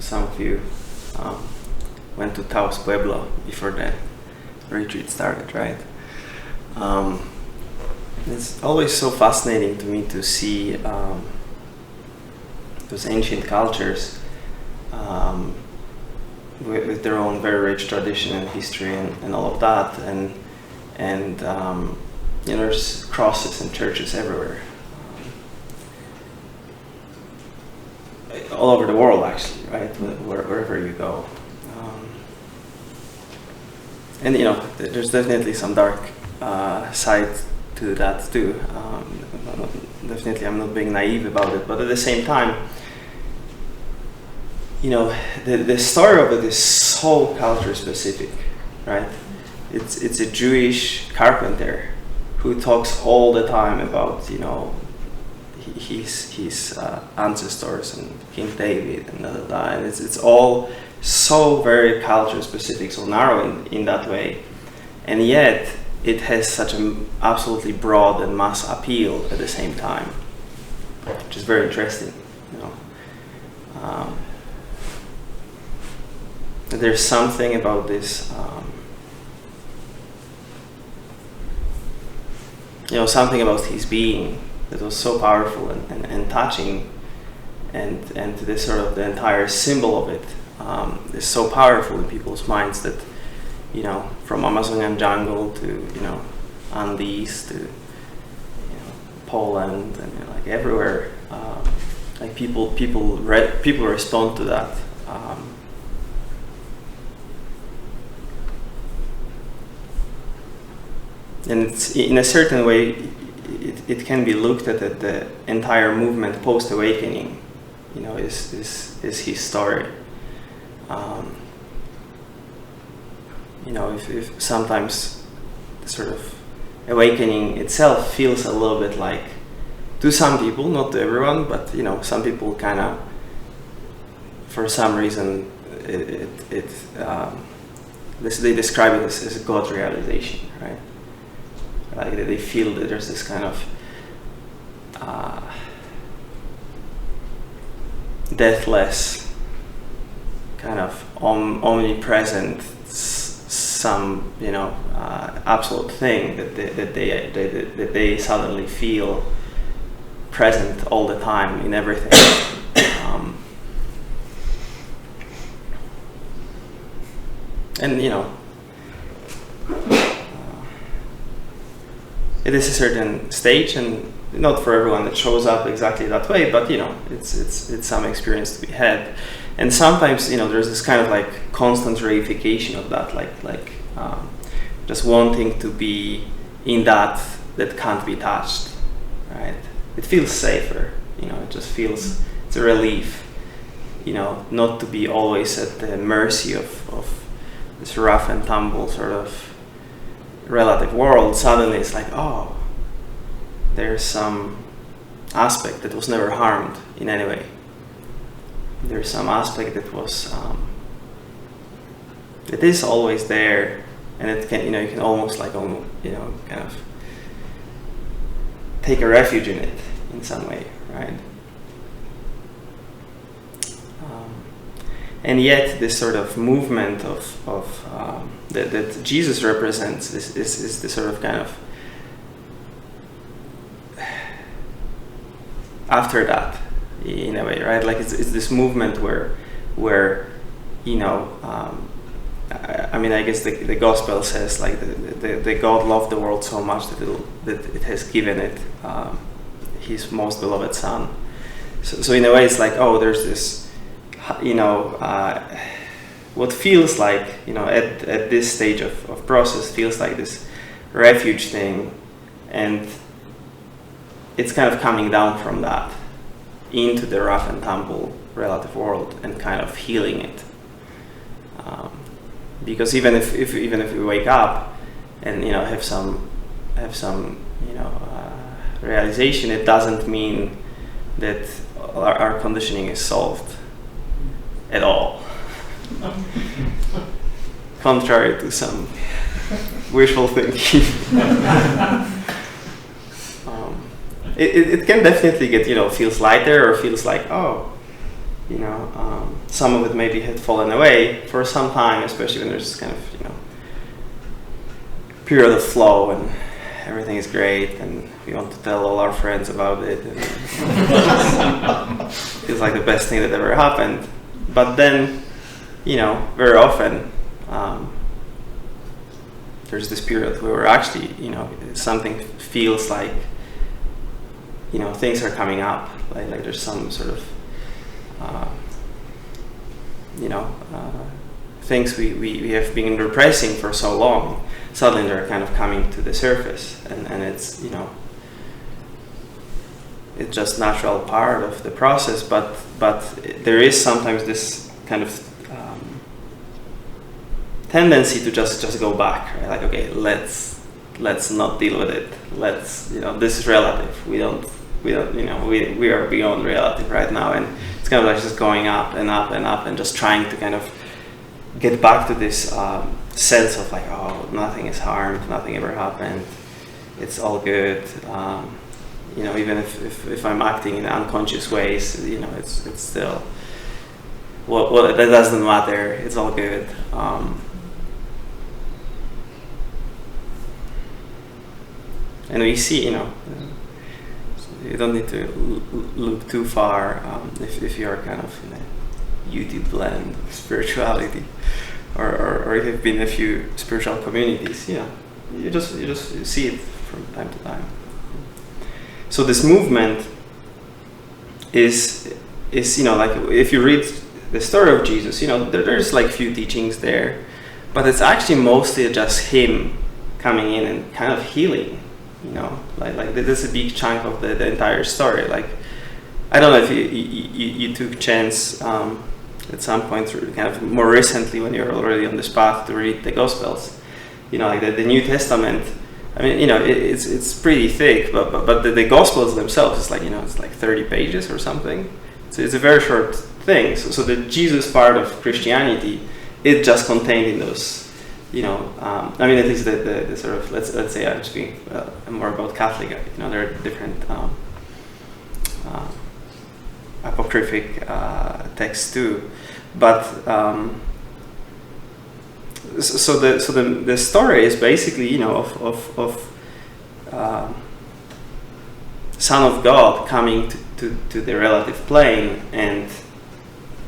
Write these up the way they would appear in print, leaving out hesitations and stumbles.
some of you went to Taos Pueblo before the retreat started, right? It's always so fascinating to me to see those ancient cultures with their own very rich tradition and history and all of that, and there's crosses and churches everywhere, all over the world actually, right? Wherever you go, and there's definitely some dark side to that too. Definitely, I'm not being naive about it, but at the same time, the story of it is so culture specific, right? It's a Jewish carpenter who talks all the time about his ancestors and King David and and it's all so very culture specific, so narrow in that way, and yet it has such an absolutely broad and mass appeal at the same time, which is very interesting. There's something about this, something about his being that was so powerful and touching, and this sort of the entire symbol of it is so powerful in people's minds that, from Amazonian jungle to Andes to Poland and like everywhere, like people respond to that. And it's, in a certain way, it can be looked at the entire movement post-awakening, is his story. If sometimes the sort of awakening itself feels a little bit like, to some people, not to everyone, but some people kind of, for some reason, they describe it as a God realization, right? Like they feel that there's this kind of deathless, kind of omnipresent, some absolute thing that they suddenly feel present all the time in everything. And it is a certain stage, and not for everyone it shows up exactly that way, but it's some experience to be had. And sometimes there's this kind of like constant reification of that, like just wanting to be in that can't be touched, right? It feels safer, it just feels, it's a relief, not to be always at the mercy of this rough and tumble sort of relative world. Suddenly it's like, oh, there's some aspect that was never harmed in any way. There's some aspect that was it is always there, and it can you can almost like kind of take a refuge in it in some way, right? And yet this sort of movement that Jesus represents is the sort of kind of after that, in a way, right? Like it's this movement where I guess the gospel says like the God loved the world so much that it has given it his most beloved son. So in a way it's like, oh, there's this what feels like at this stage of process feels like this refuge thing, and it's kind of coming down from that into the rough and tumble relative world and kind of healing it, because even if we wake up and have some realization, it doesn't mean that our conditioning is solved at all. Contrary to some wishful thinking. It can definitely get feels lighter, or feels like, oh, some of it maybe had fallen away for some time, especially when there's kind of, period of flow and everything is great and we want to tell all our friends about it and it feels like the best thing that ever happened. But then, very often there's this period where actually, something feels like, things are coming up, like there's some sort of things we have been repressing for so long, suddenly they're kind of coming to the surface, and it's it's just natural part of the process, but there is sometimes this kind of tendency to just go back, right? Like, okay, let's not deal with it. Let's, this is relative. We are beyond relative right now, and it's kind of like just going up and up and up, and just trying to kind of get back to this sense of like, oh, nothing is harmed, nothing ever happened, it's all good. Even if I'm acting in unconscious ways, it's still well, that doesn't matter. It's all good. And we see, you don't need to look too far if you're kind of in a YouTube blend of spirituality, or if you've been in a few spiritual communities. You just see it from time to time. So this movement is like, if you read the story of Jesus, there's like few teachings there, but it's actually mostly just him coming in and kind of healing. Like this is a big chunk of the entire story. Like, I don't know if you took chance at some point, through kind of more recently when you're already on this path, to read the Gospels. Like the New Testament. I mean, it's pretty thick, but the Gospels themselves is like, it's like 30 pages or something. So it's a very short thing. So the Jesus part of Christianity, it just contained in those. At least the sort of, let's say I'm speaking more about Catholic. There are different apocryphic texts too, but so the story is basically of Son of God coming to the relative plane and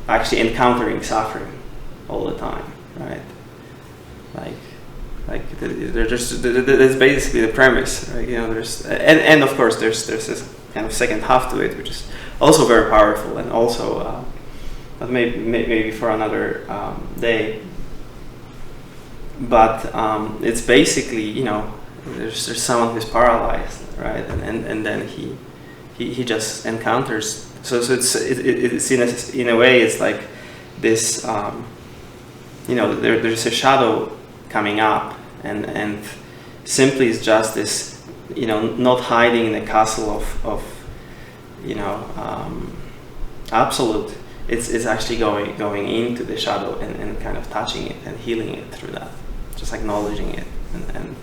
actually encountering suffering all the time, right? That's basically the premise, right? There's and of course there's this kind of second half to it, which is also very powerful, and also but maybe for another day. But it's basically, there's someone who's paralyzed, right? And then he just encounters. So it's in a way it's like this. There's a shadow coming up, and simply it's just this, not hiding in a castle of absolute. It's actually going into the shadow and kind of touching it and healing it through that, just acknowledging it and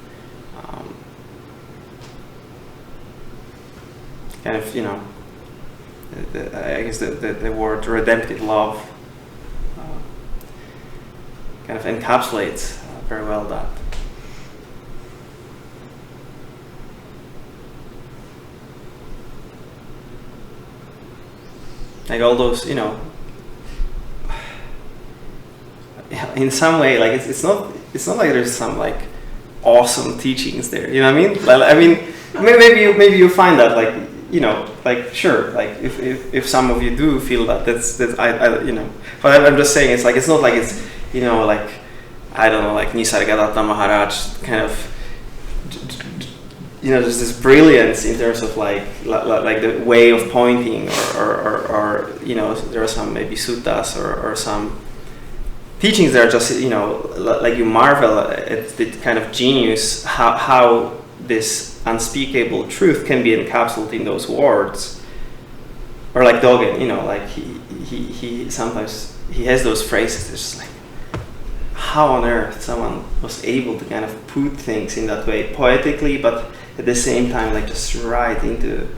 kind of, I guess the word redemptive love kind of encapsulates very well that. Like all those, in some way, like it's not like there's some like awesome teachings there. You know what I mean? Like, I mean, maybe you find that like sure, like if some of you do feel that's I but I'm just saying it's not like it's like I don't know, like Nisargadatta Maharaj kind of there's this brilliance in terms of like the way of pointing or there are some maybe suttas or some teachings that are just like you marvel at the kind of genius how this unspeakable truth can be encapsulated in those words. Or like Dogen, like he sometimes he has those phrases that's just like, how on earth someone was able to kind of put things in that way poetically, but at the same time like just right into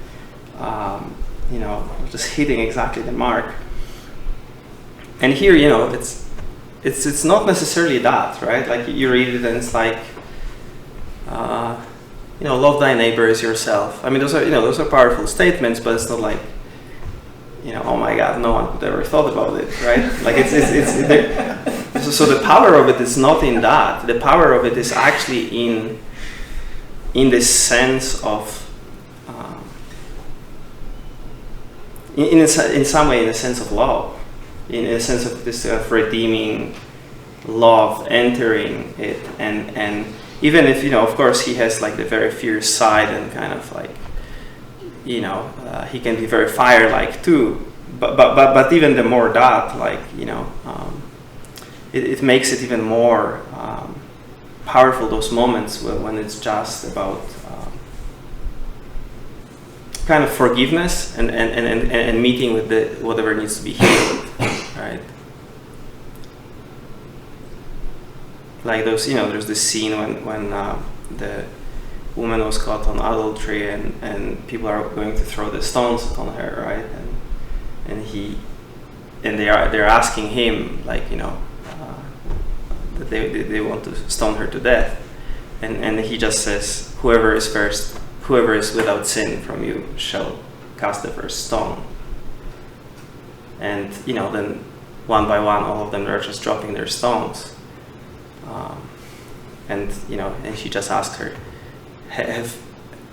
just hitting exactly the mark. and here, it's not necessarily that, right? Like you read it and it's like, love thy neighbor as yourself. I mean, those are powerful statements, but it's not like, oh my God, no one could ever thought about it, right? Like so the power of it is not in that. The power of it is actually in this sense of, in some way, in a sense of love, in a sense of this redeeming love entering it, and even if of course he has like the very fierce side and kind of like he can be very fire-like too, but even the more that like it makes it even more powerful, those moments when it's just about kind of forgiveness and meeting with whatever needs to be healed, right? Like those, there's this scene when the woman was caught on adultery and people are going to throw the stones on her, right? And they're asking him, like, that they want to stone her to death, and he just says, whoever is without sin from you shall cast the first stone. And then one by one, all of them are just dropping their stones. And she just asks her,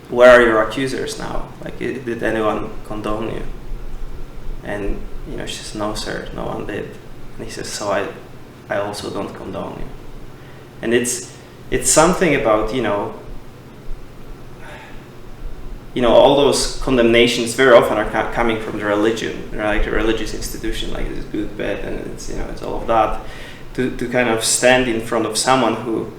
where are your accusers now? Like, did anyone condone you? And she says, no sir, no one did. And he says, so I also don't condone you. And it's something about all those condemnations very often are coming from the religion, like the religious institution, like this good, bad, and it's it's all of that. To kind of stand in front of someone who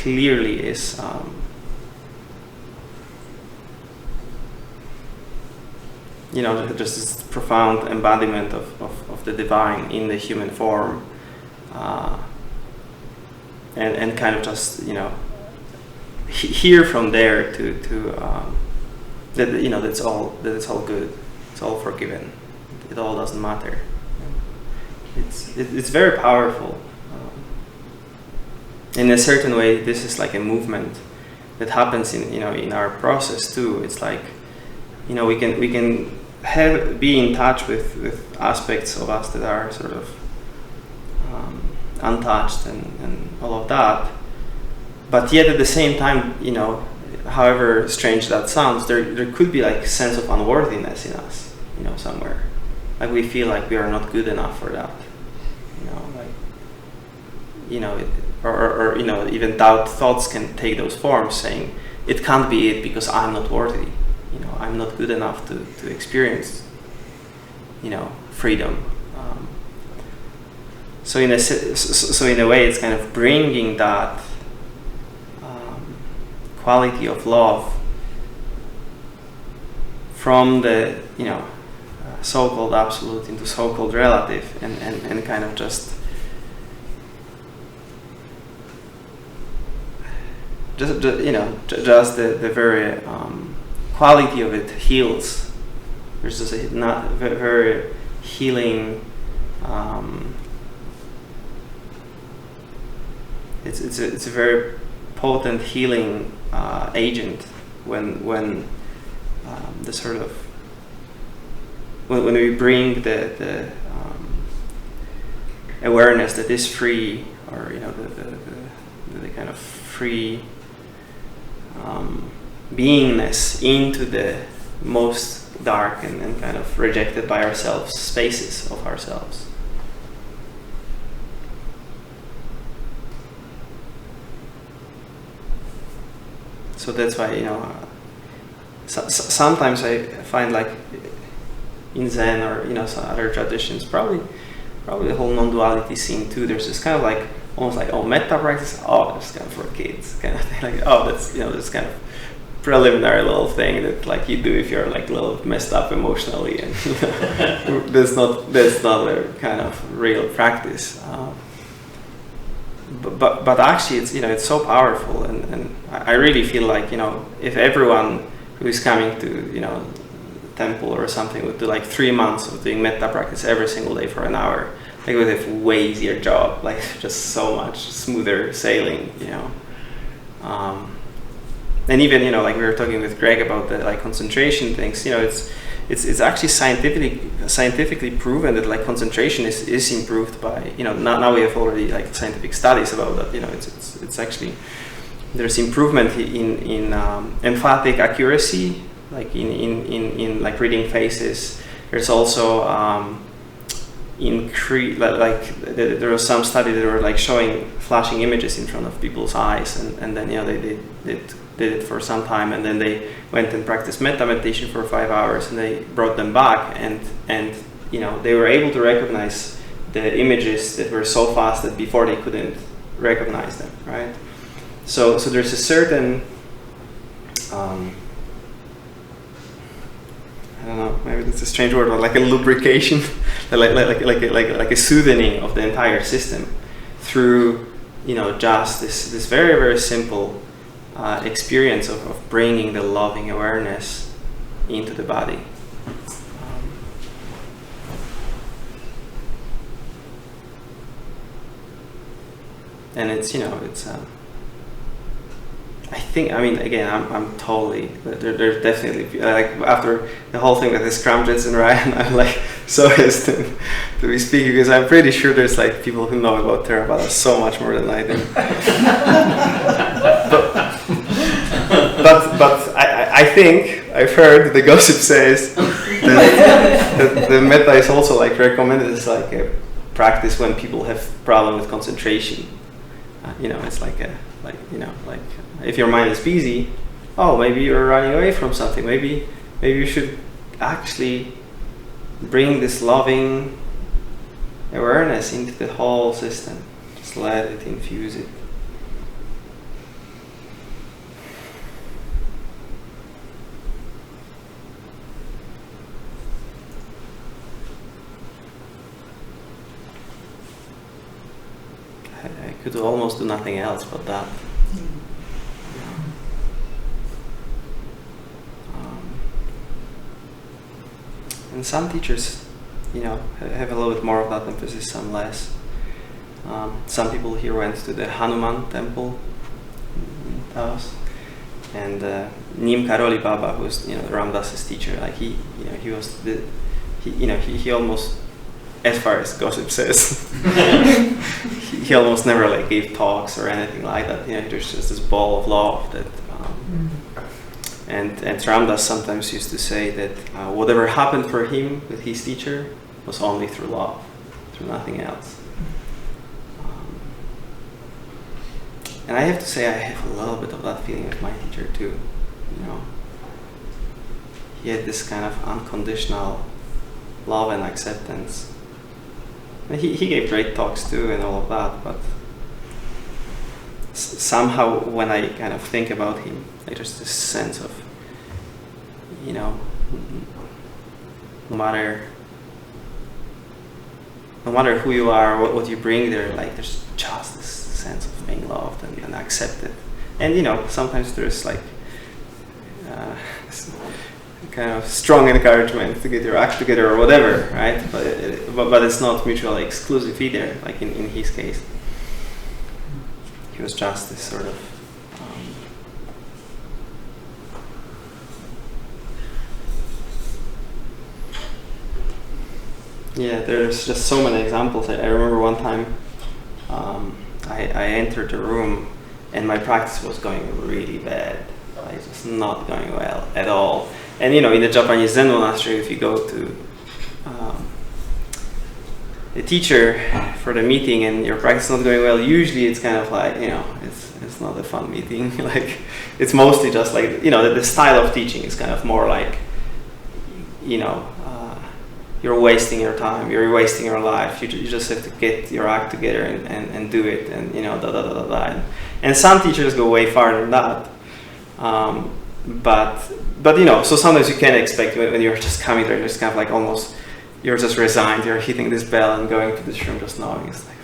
clearly is just this profound embodiment of the divine in the human form, and kind of just hear from there to that it's all good, it's all forgiven, it all doesn't matter. It's very powerful. In a certain way, this is like a movement that happens in our process too. It's like we can be in touch with aspects of us that are sort of untouched and all of that, but yet at the same time, however strange that sounds, there could be like a sense of unworthiness in us, somewhere, like we feel like we are not good enough for that, or even doubt thoughts can take those forms, saying it can't be it because I'm not worthy, I'm not good enough to experience freedom. So in a way, it's kind of bringing that quality of love from the so-called absolute into so-called relative, and kind of just the very quality of it heals. There's just a not very healing. It's a very potent healing agent when the sort of when we bring the awareness that is free, or the kind of free beingness into the most dark and kind of rejected by ourselves spaces of ourselves. So that's why sometimes I find, like in Zen or some other traditions, probably the whole non-duality scene too. There's this kind of like almost like metta practice. That's kind of for kids, kind of thing. Like that's this kind of preliminary little thing that like you do if you're like a little messed up emotionally, and that's not a kind of real practice. But actually, it's so powerful, and I really feel like if everyone who is coming to temple or something would do like 3 months of doing metta practice every single day for an hour, they would have way easier job, like just so much smoother sailing, you know. And even, you know, like we were talking with Greg about the like concentration things, you know, it's actually scientifically proven that like concentration is improved by, you know, now we have already like scientific studies about that, you know, it's actually, there's improvement in emphatic accuracy, like in like reading faces. There's also there was some study that were like showing flashing images in front of people's eyes, and then, you know, they did it for some time, and then they went and practiced metta meditation for 5 hours, and they brought them back, and you know, they were able to recognize the images that were so fast that before they couldn't recognize them, right? So there's a certain I don't know, maybe that's a strange word, but like a lubrication, like a soothing of the entire system through, you know, just this very, very simple experience of bringing the loving awareness into the body. And it's, you know, it's I think, I mean, again, I'm totally, there's definitely, like, after the whole thing with the Scrumjets and Ryan, I'm like so hesitant to be speaking, because I'm pretty sure there's like people who know about Theravada so much more than I do. but I think I've heard the gossip says that the metta is also like recommended as like a practice when people have problem with concentration. You know, it's like you know, like if your mind is busy, oh, maybe you're running away from something. Maybe you should actually bring this loving awareness into the whole system. Just let it infuse it. I could almost do nothing else but that. And some teachers, you know, have a little bit more of that emphasis, some less. Some people here went to the Hanuman temple in Taos, and Neem Karoli Baba, who's, you know, Ramdas's teacher, like he was he almost, as far as gossip says, he almost never like gave talks or anything like that. You know, there's just this ball of love that. And Ramdas sometimes used to say that whatever happened for him with his teacher was only through love, through nothing else. And I have to say, I have a little bit of that feeling with my teacher too. You know, he had this kind of unconditional love and acceptance. And he gave great talks too and all of that, but somehow when I kind of think about him, like there's this sense of, you know, no matter who you are, what you bring there, like there's just this sense of being loved and accepted. And, you know, sometimes there's like kind of strong encouragement to get your act together or whatever, right? But it's not mutually exclusive either, like in his case. He was just this sort of yeah, there's just so many examples. I remember one time I entered the room and my practice was going really bad. Like, it was not going well at all. And, you know, in the Japanese Zen monastery, if you go to the teacher for the meeting and your practice is not going well, usually it's kind of like, you know, it's not a fun meeting. Like, it's mostly just like, you know, the style of teaching is kind of more like, you know, you're wasting your time, you're wasting your life, you just have to get your act together and do it, and, you know, and some teachers go way farther than that. But you know, so sometimes you can expect when you're just coming there, just kind of like almost, you're just resigned, you're hitting this bell and going to this room just knowing it's like,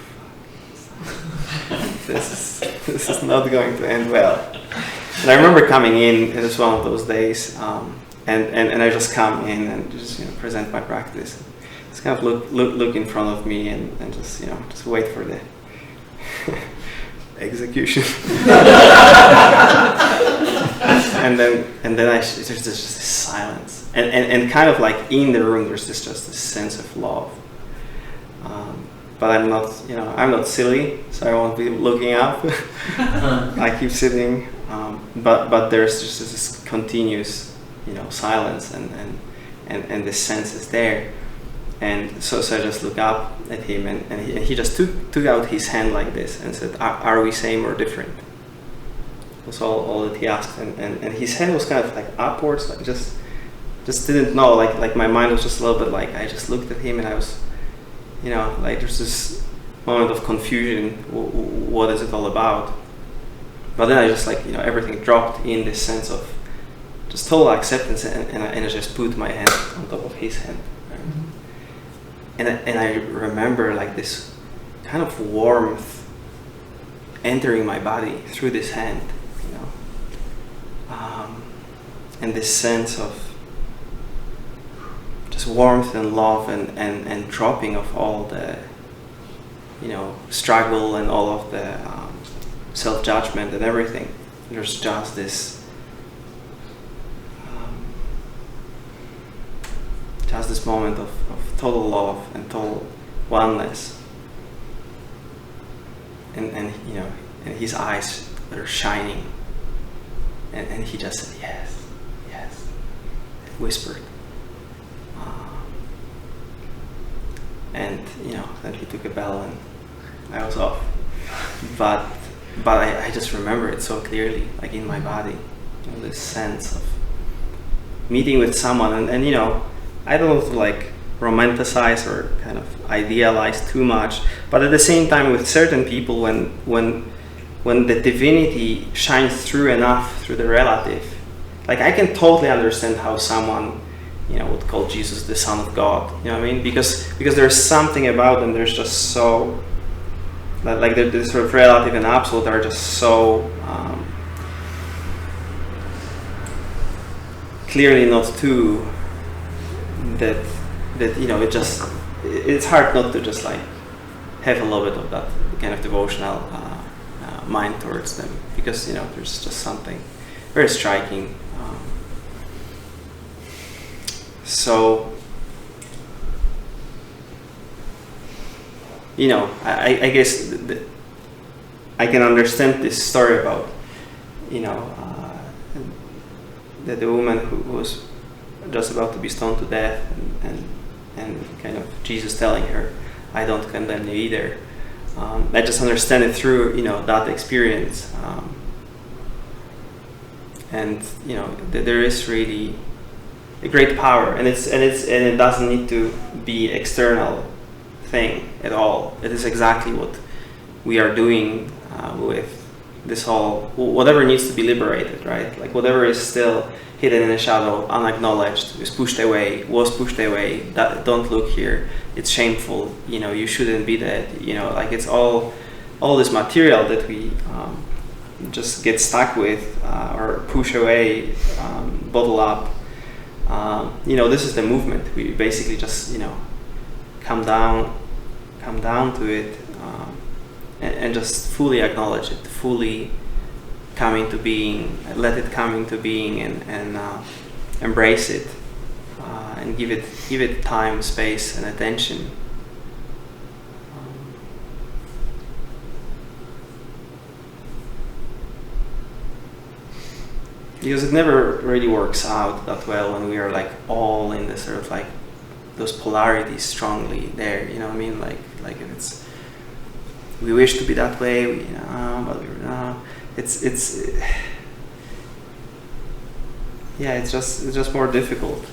fuck, this is not going to end well. And I remember coming in, it was one of those days, and I just come in and just present my practice. Just kind of look in front of me and just just wait for the execution. and then there's just this silence, and kind of like in the room there's just this sense of love. But I'm not silly, so I won't be looking up. I keep sitting, but there's just this continuous, silence, and this sense is there, and so I just look up at him, and he just took out his hand like this and said, "Are we same or different?" That's all that he asked, and his hand was kind of like upwards, like just didn't know, like my mind was just a little bit like, I just looked at him and I was, like there's this moment of confusion, what is it all about? But then I just everything dropped in this sense of just total acceptance, and I just put my hand on top of his hand. Right? And I remember like this kind of warmth entering my body through this hand, and this sense of just warmth and love and dropping of all the struggle and all of the self-judgment and everything. There's just this moment of total love and total oneness, and his eyes are shining, and he just said yes, whispered. And then he took a bell and I was off. But I just remember it so clearly, like in my body, this sense of meeting with someone, and I don't want to like romanticize or kind of idealize too much, but at the same time, with certain people, when the divinity shines through enough through the relative, like I can totally understand how someone would call Jesus the Son of God. You know what I mean? Because there's something about them. There's just so like the sort of relative and absolute are just so clearly not two that it's hard not to just like have a little bit of that kind of devotional mind towards them, because there's just something very striking. So, I guess I can understand this story about, the woman who was just about to be stoned to death, and kind of Jesus telling her, "I don't condemn you either." I just understand it through, that experience, and there is really a great power, and it doesn't need to be external thing at all. It is exactly what we are doing with this whole whatever needs to be liberated, right? Like whatever is still hidden in the shadow, unacknowledged, was pushed away. That don't look here. It's shameful. You shouldn't be that. Like it's all this material that we just get stuck with or push away, bottle up. This is the movement. We basically just come down to it, and just fully acknowledge it, fully come into being, let it come into being, and embrace it, and give it time, space, and attention. Because it never really works out that well when we are like all in the sort of like those polarities strongly there. You know what I mean? Like if it's, we wish to be that way, but we're not. It's just more difficult.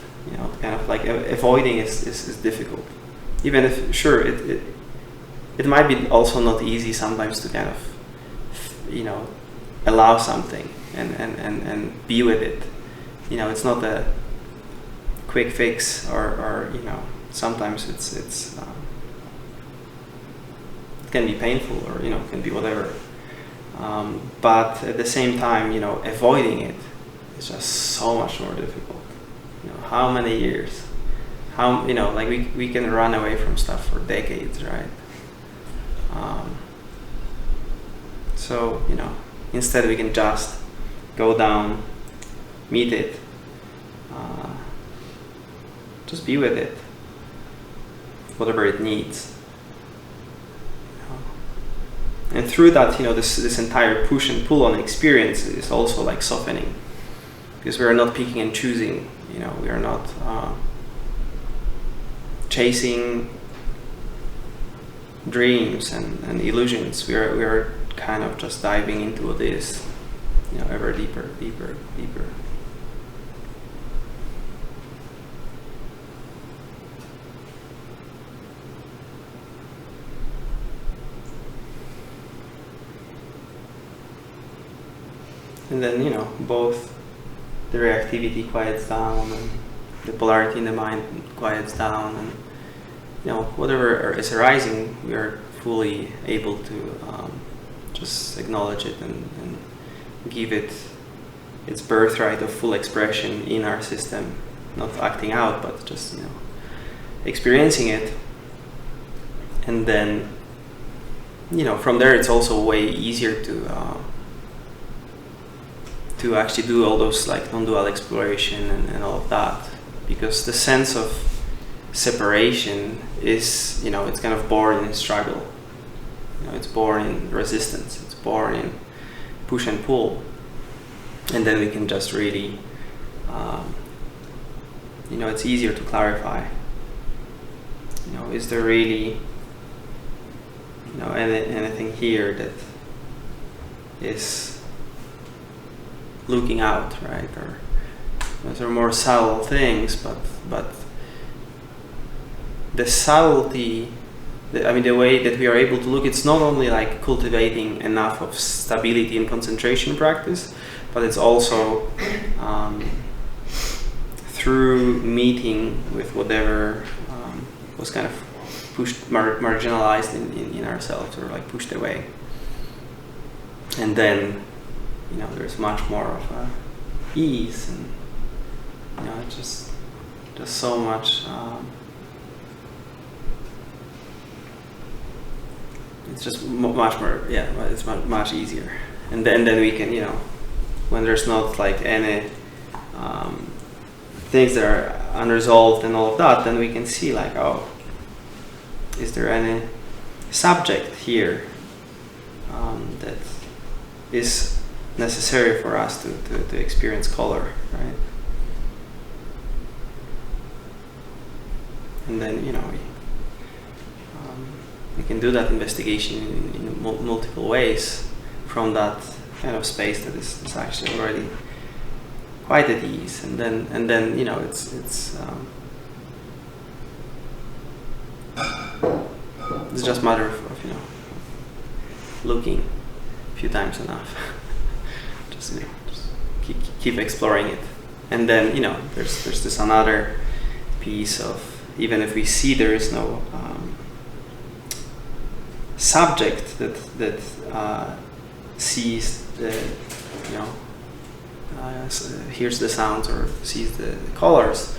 Kind of like avoiding is difficult. Even if sure it might be also not easy sometimes to kind of allow something and be with it. It's not a quick fix, or sometimes it's it can be painful, or can be whatever. But at the same time, avoiding it is just so much more difficult. how many years? How, like we can run away from stuff for decades, right? So, instead we can just go down, meet it, just be with it, whatever it needs. And through that, this entire push and pull on experience is also like softening, because we are not picking and choosing. We are not chasing dreams and illusions. We are kind of just diving into what is, ever deeper, deeper, deeper. And then, both the reactivity quiets down and the polarity in the mind quiets down, and whatever is arising, we are fully able to just acknowledge it and give it its birthright of full expression in our system, not acting out, but just experiencing it. And then from there it's also way easier to actually do all those like non-dual exploration and all of that, because the sense of separation is, it's kind of born in struggle. It's born in resistance. It's born in push and pull. And then we can just really, it's easier to clarify. Is there really, anything here that is looking out, right? Or there are more subtle things, but the subtlety, the way that we are able to look, it's not only like cultivating enough of stability and concentration practice, but it's also through meeting with whatever was kind of pushed, marginalized in ourselves, or like pushed away. And then, there's much more of ease, and just so much. It's just much more, it's much easier. And then we can, when there's not like any things that are unresolved and all of that, then we can see like, oh, is there any subject here that is necessary for us to experience color, right? And then, we can do that investigation in multiple ways from that kind of space that is actually already quite at ease. And then it's just a matter of looking a few times enough. just keep exploring it. And then there's this another piece of, even if we see there is no subject that sees the hears the sounds or sees the colors,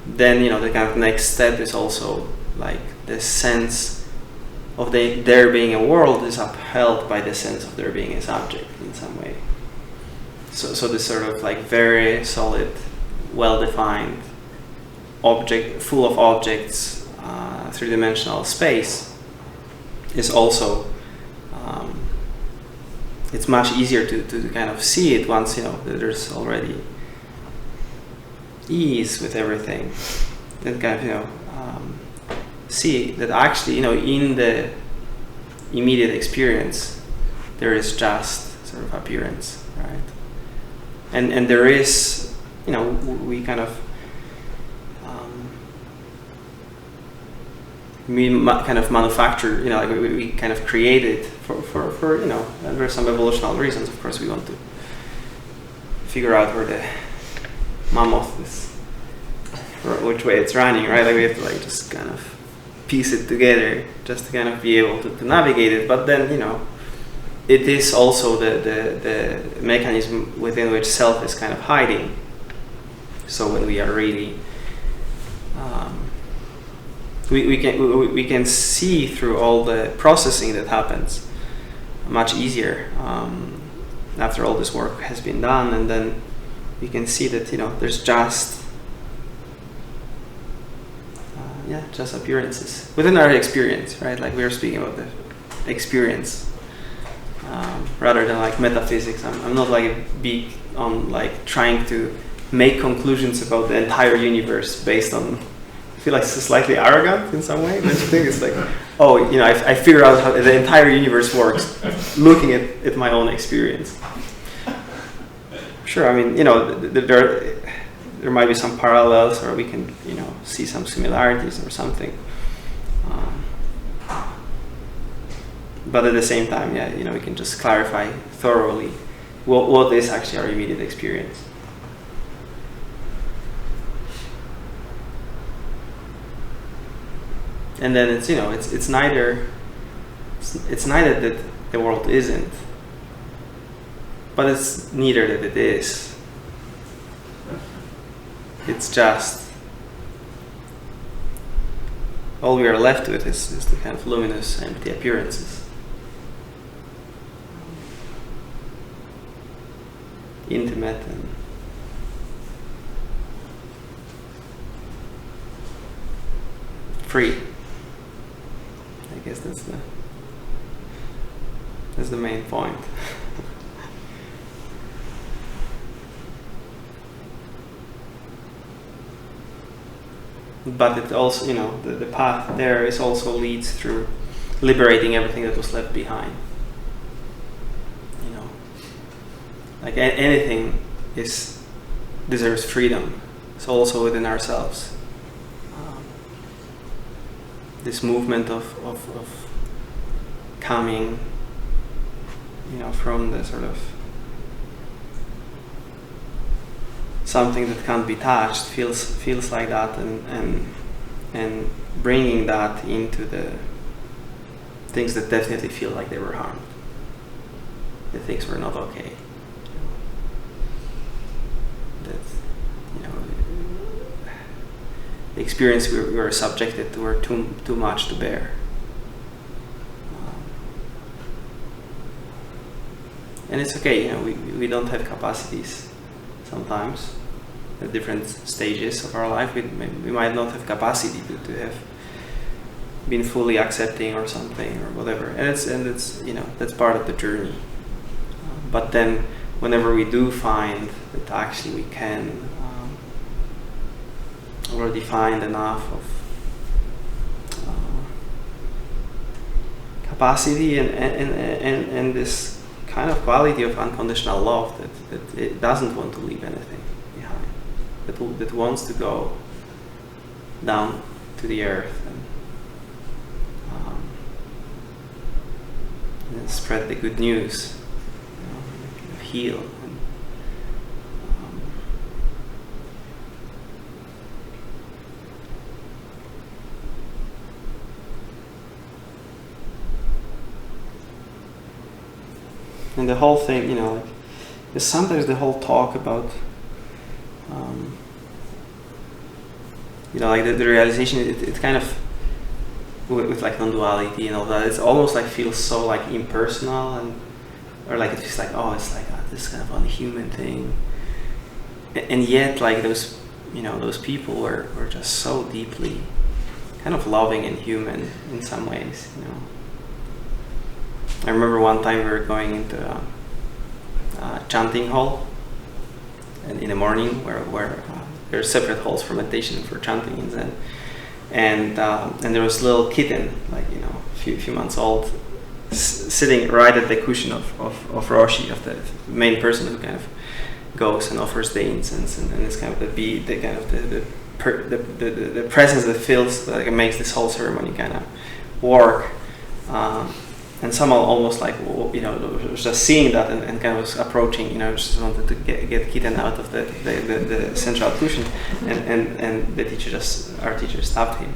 then the kind of next step is also like the sense of there being a world is upheld by the sense of there being a subject in some way. So this sort of like very solid, well-defined object, full of objects, three-dimensional space is also, it's much easier to kind of see it once that there's already ease with everything. Then kind of see that actually in the immediate experience there is just sort of appearance, right? And there is, we kind of manufacture, like we kind of create it for and there are some evolutionary reasons. Of course, we want to figure out where the mammoth is, or which way it's running, right? Like we have to like just kind of piece it together just to kind of be able to navigate it. But then it is also the mechanism within which self is kind of hiding. So when we are really, we can see through all the processing that happens much easier after all this work has been done, and then we can see that there's just appearances within our experience, right? Like we were speaking about the experience rather than like metaphysics. I'm not like big on like trying to make conclusions about the entire universe based on. I feel like it's slightly arrogant in some way. Don't you think? It's like, I figured out how the entire universe works looking at my own experience. Sure, I mean, there might be some parallels, or we can, see some similarities or something. But at the same time, we can just clarify thoroughly what is actually our immediate experience. And then it's neither that the world isn't, but it's neither that it is. It's just all we are left with is the kind of luminous, empty appearances. Intimate and free. I guess that's the main point. But it also, the path there is also leads through liberating everything that was left behind. Like anything deserves freedom. It's also within ourselves. This movement of coming, from the sort of something that can't be touched feels like that, and bringing that into the things that definitely feel like they were harmed, the things were not okay. The experience we were subjected to were too much to bear. And it's okay, we don't have capacities sometimes at different stages of our life. We might not have capacity to have been fully accepting or something or whatever. And it's that's part of the journey. But then whenever we do find that actually we can already find enough of capacity and this kind of quality of unconditional love that it doesn't want to leave anything behind, that wants to go down to the earth and spread the good news, heal. And the whole thing, sometimes the whole talk about, the realization, it kind of, with like non-duality and all that, it's almost like feels so like impersonal, or like it feels like, it's like this kind of unhuman thing. And yet, like those people were just so deeply kind of loving and human in some ways, I remember one time we were going into a chanting hall, and in the morning where there are separate halls for meditation and for chanting and Zen, and there was a little kitten, like a few months old, sitting right at the cushion of Roshi, of the main person who kind of goes and offers the incense, and it's kind of the presence that fills, like, makes this whole ceremony kind of work. And somehow almost like, was just seeing that and kind of was approaching, just wanted to get kitten out of the central cushion, and our teacher stopped him,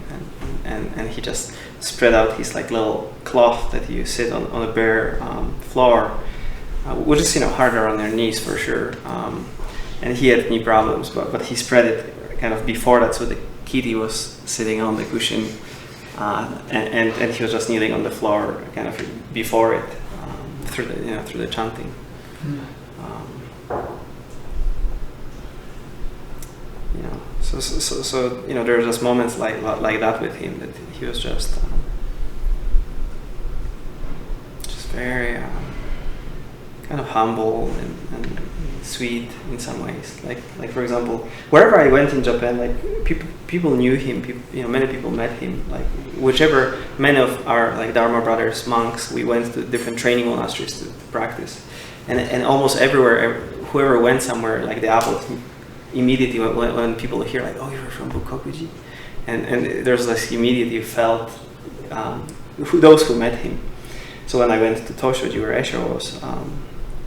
and he just spread out his like little cloth that you sit on a bare floor, which is harder on your knees for sure, and he had knee problems, but he spread it kind of before that, so the kitty was sitting on the cushion, and he was just kneeling on the floor, kind of before it, through the chanting. So there were just moments like that with him, that he was just very kind of humble and sweet in some ways. Like for example, wherever I went in Japan, like people knew him. Many people met him. Like many of our like Dharma brothers, monks, we went to different training monasteries to practice, and almost everywhere, whoever went somewhere, like the apple immediately when people hear like, oh, you're from Bukokuji, and there's this immediately felt those who met him. So when I went to Toshoji, where Esho was,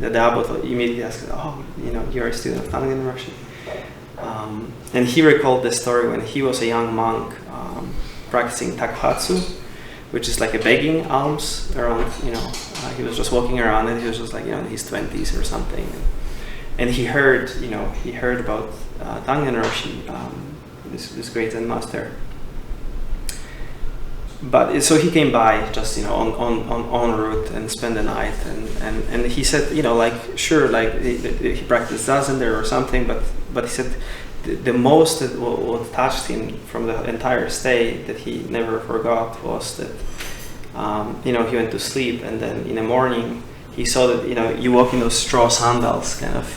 the abbot immediately asked, oh, you're a student of Tangen Roshi. And he recalled the story when he was a young monk practicing takuhatsu, which is like a begging alms around, he was just walking around, and he was just like, in his 20s or something. And he heard about Tangen Roshi, this great Zen master. But so he came by just on route and spent the night, and he said sure, like he practiced zazen there or something, but he said the most that what touched him from the entire stay that he never forgot was that he went to sleep, and then in the morning he saw that you walk in those straw sandals kind of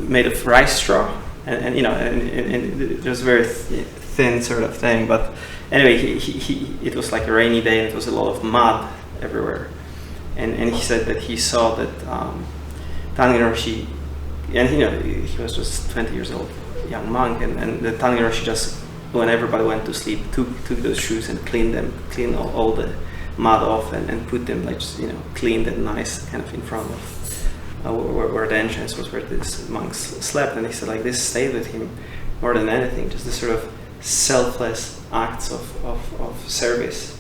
made of rice straw, and it was very thin sort of thing, but anyway, it was like a rainy day, and it was a lot of mud everywhere, and he said that he saw that Tangen Roshi, and he was just 20 years old, young monk, and the Tangen Roshi just, when everybody went to sleep, took those shoes and cleaned all the mud off, and put them like cleaned and nice kind of in front of where the entrance was, where these monks slept. And he said like this stayed with him more than anything, just this sort of selfless acts of service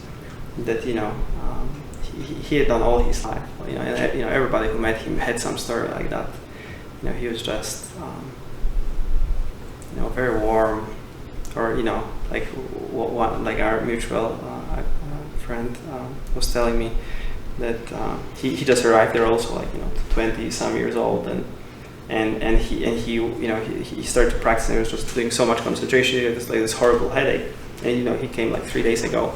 that he had done all his life. And everybody who met him had some story like that. He was just very warm, or like like our mutual friend was telling me that he just arrived there also, like 20 some years old, and he started to practice, and he was just doing so much concentration. He had this horrible headache, and he came like 3 days ago,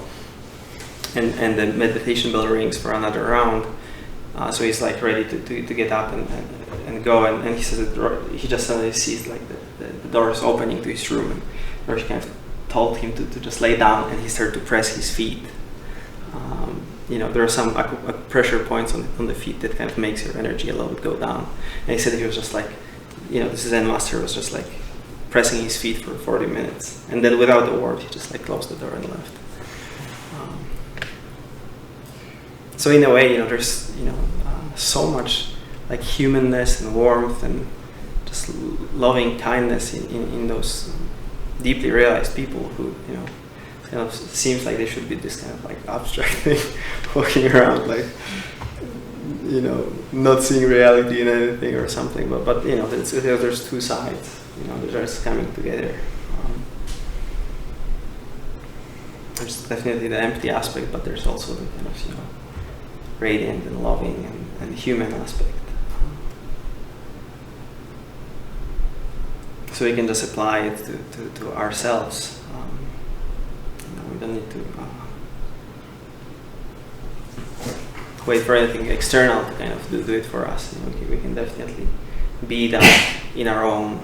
and the meditation bell rings for another round, so he's like ready to get up and go, and he says that he just suddenly sees like the doors opening to his room, and Roshi kind of told him to just lay down, and he started to press his feet. There are some pressure points on the feet that kind of makes your energy a little bit go down. And he said he was just like, this Zen master was just like pressing his feet for 40 minutes. And then without a word, he just like closed the door and left. So in a way, there's, so much like humanness and warmth and just loving kindness in those deeply realized people who, kind of seems like they should be this kind of like abstract thing, walking around like, not seeing reality in anything or something. But there's two sides. They're just coming together. There's definitely the empty aspect, but there's also the kind of radiant and loving and human aspect. So we can just apply it to ourselves. We don't need to wait for anything external to kind of do it for us. We can definitely be that in our own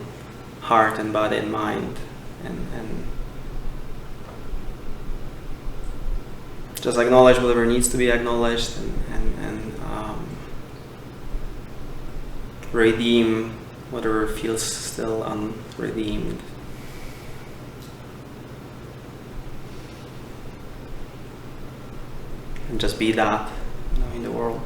heart and body and mind, and just acknowledge whatever needs to be acknowledged, and redeem whatever feels still unredeemed. And just be that in the world.